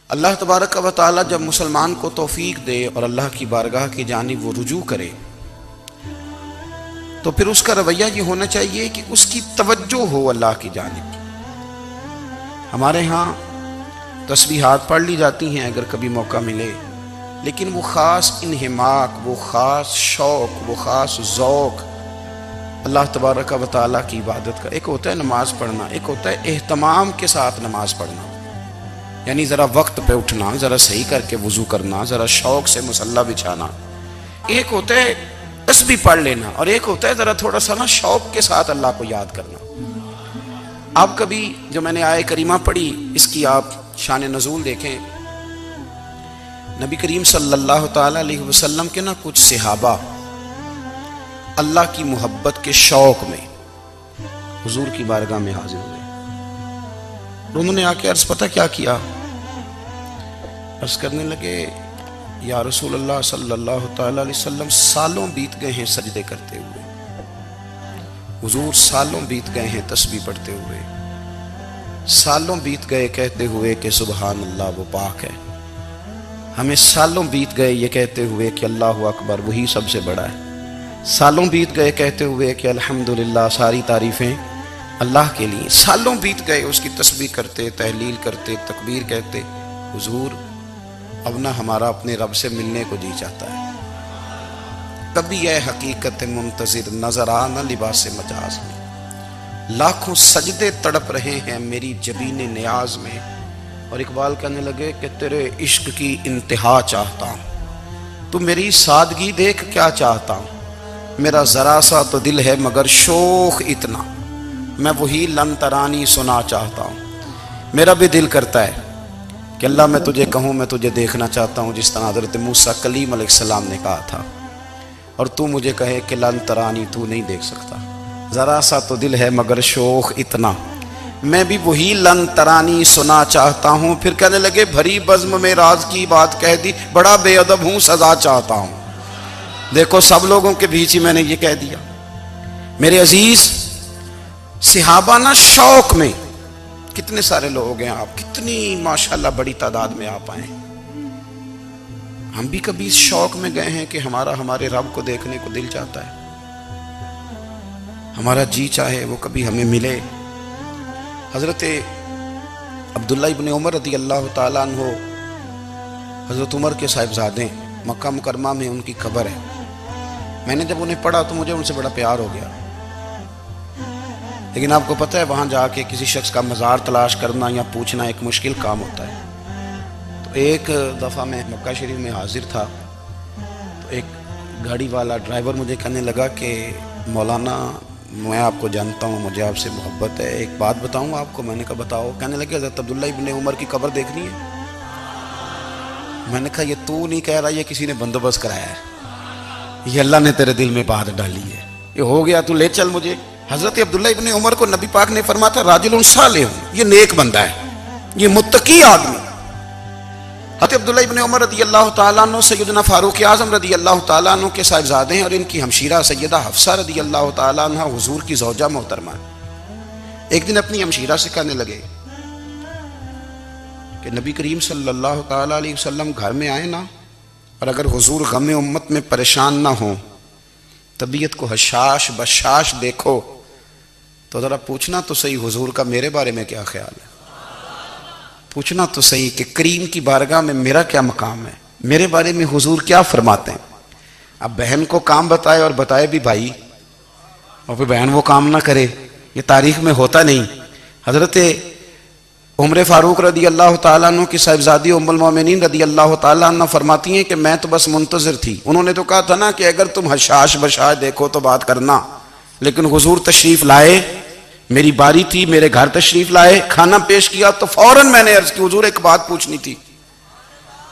اللہ تبارک و تعالی جب مسلمان کو توفیق دے اور اللہ کی بارگاہ کی جانب وہ رجوع کرے تو پھر اس کا رویہ یہ ہونا چاہیے کہ اس کی توجہ ہو اللہ کی جانب. ہمارے ہاں تسبیحات پڑھ لی جاتی ہیں اگر کبھی موقع ملے، لیکن وہ خاص انہماک، وہ خاص شوق، وہ خاص ذوق اللہ تبارک و تعالیٰ کی عبادت کا. ایک ہوتا ہے نماز پڑھنا، ایک ہوتا ہے اہتمام کے ساتھ نماز پڑھنا، یعنی ذرا وقت پہ اٹھنا، ذرا صحیح کر کے وضو کرنا، ذرا شوق سے مصلی بچھانا. ایک ہوتا ہے تسبیح پڑھ لینا، اور ایک ہوتا ہے ذرا تھوڑا سا نا شوق کے ساتھ اللہ کو یاد کرنا. آپ کبھی جو میں نے آیہ کریمہ پڑھی اس کی آپ شان نزول دیکھیں. نبی کریم صلی اللہ تعالی علیہ وسلم کے نا کچھ صحابہ اللہ کی محبت کے شوق میں حضور کی بارگاہ میں حاضر ہوئے. انہوں نے آ کے عرض پتہ کیا کیا؟ عرض کرنے لگے یا رسول اللہ صلی اللہ تعالی علیہ وسلم سالوں بیت گئے ہیں سجدے کرتے ہوئے، حضور سالوں بیت گئے ہیں تسبیح پڑھتے ہوئے، سالوں بیت گئے کہتے ہوئے کہ سبحان اللہ وہ پاک ہے، ہمیں سالوں بیت گئے یہ کہتے ہوئے کہ اللہ اکبر وہی سب سے بڑا ہے، سالوں بیت گئے کہتے ہوئے کہ الحمدللہ ساری تعریفیں اللہ کے لیے، سالوں بیت گئے اس کی تسبیح کرتے، تحلیل کرتے، تکبیر کہتے. حضور اب نہ ہمارا اپنے رب سے ملنے کو جی چاہتا ہے. کبھی یہ حقیقت منتظر نظر آنا لباس مجاز میں، لاکھوں سجدے تڑپ رہے ہیں میری جبین نیاز میں. اور اقبال کہنے لگے کہ تیرے عشق کی انتہا چاہتا ہوں، تو میری سادگی دیکھ کیا چاہتا ہوں، میرا ذرا سا تو دل ہے مگر شوق اتنا، میں وہی لن ترانی سنا چاہتا ہوں. میرا بھی دل کرتا ہے کہ اللہ میں تجھے کہوں میں تجھے دیکھنا چاہتا ہوں جس طرح حضرت موسیٰ کلیم علیہ السلام نے کہا تھا، اور تو مجھے کہے کہ لن ترانی تو نہیں دیکھ سکتا، ذرا سا تو دل ہے مگر شوق اتنا، میں بھی وہی لن ترانی سنا چاہتا ہوں. پھر کہنے لگے بھری بزم میں راز کی بات کہہ دی، بڑا بے ادب ہوں سزا چاہتا ہوں. دیکھو سب لوگوں کے بیچ ہی میں نے یہ کہہ دیا. میرے عزیز صحابہ نا شوق میں، کتنے سارے لوگ ہیں آپ، کتنی ماشاءاللہ بڑی تعداد میں آپ آئے. ہم بھی کبھی اس شوق میں گئے ہیں کہ ہمارے رب کو دیکھنے کو دل چاہتا ہے، ہمارا جی چاہے وہ کبھی ہمیں ملے. حضرت عبداللہ ابن عمر رضی اللہ تعالیٰ عنہ حضرت عمر کے صاحبزادے، مکہ مکرمہ میں ان کی قبر ہے. میں نے جب انہیں پڑھا تو مجھے ان سے بڑا پیار ہو گیا. لیکن آپ کو پتہ ہے وہاں جا کے کسی شخص کا مزار تلاش کرنا یا پوچھنا ایک مشکل کام ہوتا ہے. تو ایک دفعہ میں مکہ شریف میں حاضر تھا تو ایک گاڑی والا ڈرائیور مجھے کہنے لگا کہ مولانا میں آپ کو جانتا ہوں، مجھے آپ سے محبت ہے، ایک بات بتاؤں آپ کو. میں نے کہا بتاؤ. کہنے لگے حضرت عبداللہ ابن عمر کی قبر دیکھنی ہے. میں نے کہا یہ تو نہیں کہہ رہا، یہ کسی نے بندوبست کرایا ہے، یہ اللہ نے تیرے دل میں بات ڈالی ہے، یہ ہو گیا تو لے چل مجھے. حضرت عبداللہ ابن عمر کو نبی پاک نے فرمایا تھا راجل صالح، یہ نیک بندہ ہے، یہ متقی آدمی. حضرت عبداللہ ابن عمر رضی اللہ تعالیٰ عنہ سیدنا فاروق اعظم رضی اللہ تعالیٰ عنہ کے صاحبزادے ہیں، اور ان کی ہمشیرہ سیدہ حفصہ رضی اللہ تعالیٰ عنہ حضور کی زوجہ محترمہ. ایک دن اپنی ہمشیرہ سے کہنے لگے کہ نبی کریم صلی اللہ تعالیٰ علیہ وسلم گھر میں آئے نا، اور اگر حضور غم امت میں پریشان نہ ہوں، طبیعت کو حشاش بشاش دیکھو تو ذرا پوچھنا تو صحیح حضور کا میرے بارے میں کیا خیال ہے، پوچھنا تو صحیح کہ کریم کی بارگاہ میں میرا کیا مقام ہے، میرے بارے میں حضور کیا فرماتے ہیں. اب بہن کو کام بتائے اور بتائے بھی بھائی، اور پھر بہن وہ کام نہ کرے، یہ تاریخ میں ہوتا نہیں. حضرت عمر فاروق رضی اللہ تعالیٰ عنہ کی صاحبزادی ام المومنین رضی اللہ تعالیٰ عنہ فرماتی ہیں کہ میں تو بس منتظر تھی. انہوں نے تو کہا تھا نا کہ اگر تم حشاش بشاش دیکھو تو بات کرنا، لیکن حضور تشریف لائے، میری باری تھی، میرے گھر تشریف لائے، کھانا پیش کیا تو فوراً میں نے عرض کی حضور ایک بات پوچھنی تھی.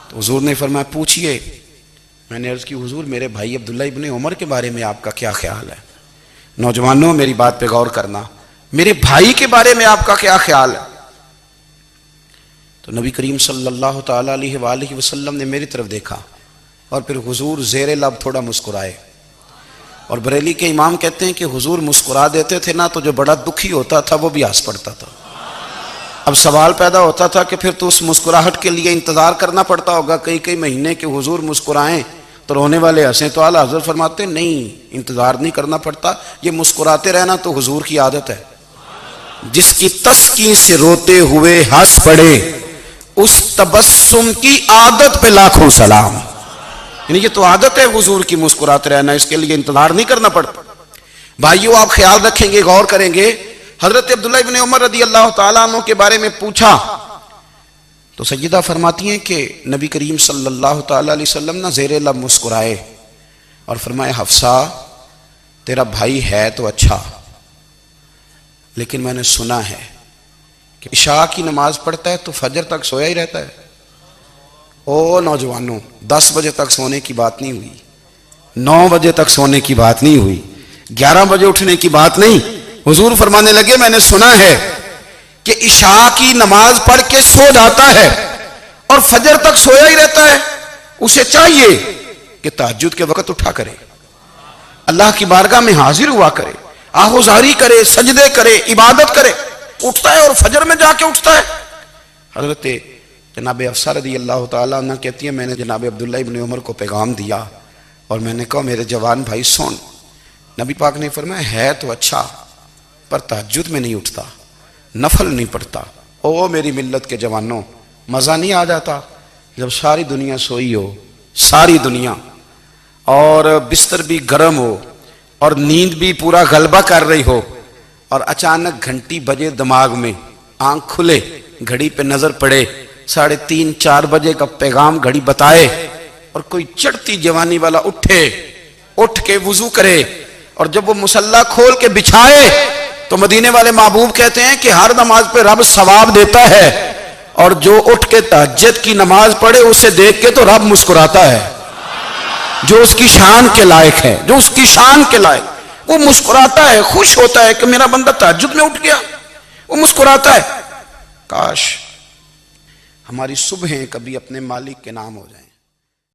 تو حضور نے فرمایا پوچھئے. میں نے عرض کی حضور میرے بھائی عبداللہ ابن عمر کے بارے میں آپ کا کیا خیال ہے؟ نوجوانوں میری بات پہ غور کرنا، میرے بھائی کے بارے میں آپ کا کیا خیال ہے؟ تو نبی کریم صلی اللہ تعالیٰ علیہ وآلہ وسلم نے میری طرف دیکھا اور پھر حضور زیر لب تھوڑا مسکرائے. اور بریلی کے امام کہتے ہیں کہ حضور مسکرا دیتے تھے نا تو جو بڑا دکھی ہوتا تھا وہ بھی ہنس پڑتا تھا. اب سوال پیدا ہوتا تھا کہ پھر تو اس مسکراہٹ کے لیے انتظار کرنا پڑتا ہوگا کئی کئی مہینے کہ حضور مسکرائیں تو رونے والے ہنسیں، تو اعلیٰ حضرت فرماتے نہیں، انتظار نہیں کرنا پڑتا، یہ مسکراتے رہنا تو حضور کی عادت ہے۔ جس کی تسکین سے روتے ہوئے ہنس پڑے اس تبسم کی عادت پہ لاکھوں سلام۔ یعنی یہ تو عادت ہے حضور کی مسکراتے رہنا، اس کے لیے انتظار نہیں کرنا پڑتا۔ بھائیو آپ خیال رکھیں گے، غور کریں گے، حضرت عبداللہ ابن عمر رضی اللہ تعالیٰ عنہ کے بارے میں پوچھا تو سیدہ فرماتی ہیں کہ نبی کریم صلی اللہ تعالیٰ علیہ وسلم نہ زیر لب مسکرائے اور فرمائے حفصہ تیرا بھائی ہے تو اچھا، لیکن میں نے سنا ہے کہ عشاء کی نماز پڑھتا ہے تو فجر تک سویا ہی رہتا ہے۔ او نوجوانوں، 10 بجے تک سونے کی بات نہیں ہوئی، 9 بجے تک سونے کی بات نہیں ہوئی، 11 بجے اٹھنے کی بات نہیں۔ حضور فرمانے لگے میں نے سنا ہے کہ عشاء کی نماز پڑھ کے سو جاتا ہے اور فجر تک سویا ہی رہتا ہے، اسے چاہیے کہ تہجد کے وقت اٹھا کرے، اللہ کی بارگاہ میں حاضر ہوا کرے، آہوزاری کرے، سجدے کرے، عبادت کرے، اٹھتا ہے اور فجر میں جا کے اٹھتا ہے۔ حضرت جناب حفصہ رضی اللہ تعالیٰ عنہ کہتی ہیں میں نے جناب عبداللہ ابن عمر کو پیغام دیا اور میں نے کہا میرے جوان بھائی سن، نبی پاک نے فرمایا ہے تو اچھا پر تہجد میں نہیں اٹھتا، نفل نہیں پڑھتا۔ او میری ملت کے جوانوں، مزہ نہیں آ جاتا جب ساری دنیا سوئی ہو، ساری دنیا، اور بستر بھی گرم ہو اور نیند بھی پورا غلبہ کر رہی ہو، اور اچانک گھنٹی بجے دماغ میں، آنکھ کھلے، گھڑی پہ نظر پڑے، 3:30 4 بجے کا پیغام گھڑی بتائے، اور کوئی چڑھتی جوانی والا اٹھ کے وضو کرے، اور جب وہ مصلی کھول کے بچھائے تو مدینے والے محبوب کہتے ہیں کہ ہر نماز پہ رب ثواب دیتا ہے، اور جو اٹھ کے تہجد کی نماز پڑھے اسے دیکھ کے تو رب مسکراتا ہے، جو اس کی شان کے لائق ہے، جو اس کی شان کے لائق، وہ مسکراتا ہے، خوش ہوتا ہے کہ میرا بندہ تہجد میں اٹھ گیا، وہ مسکراتا ہے۔ کاش ہماری صبحیں کبھی اپنے مالک کے نام ہو جائیں۔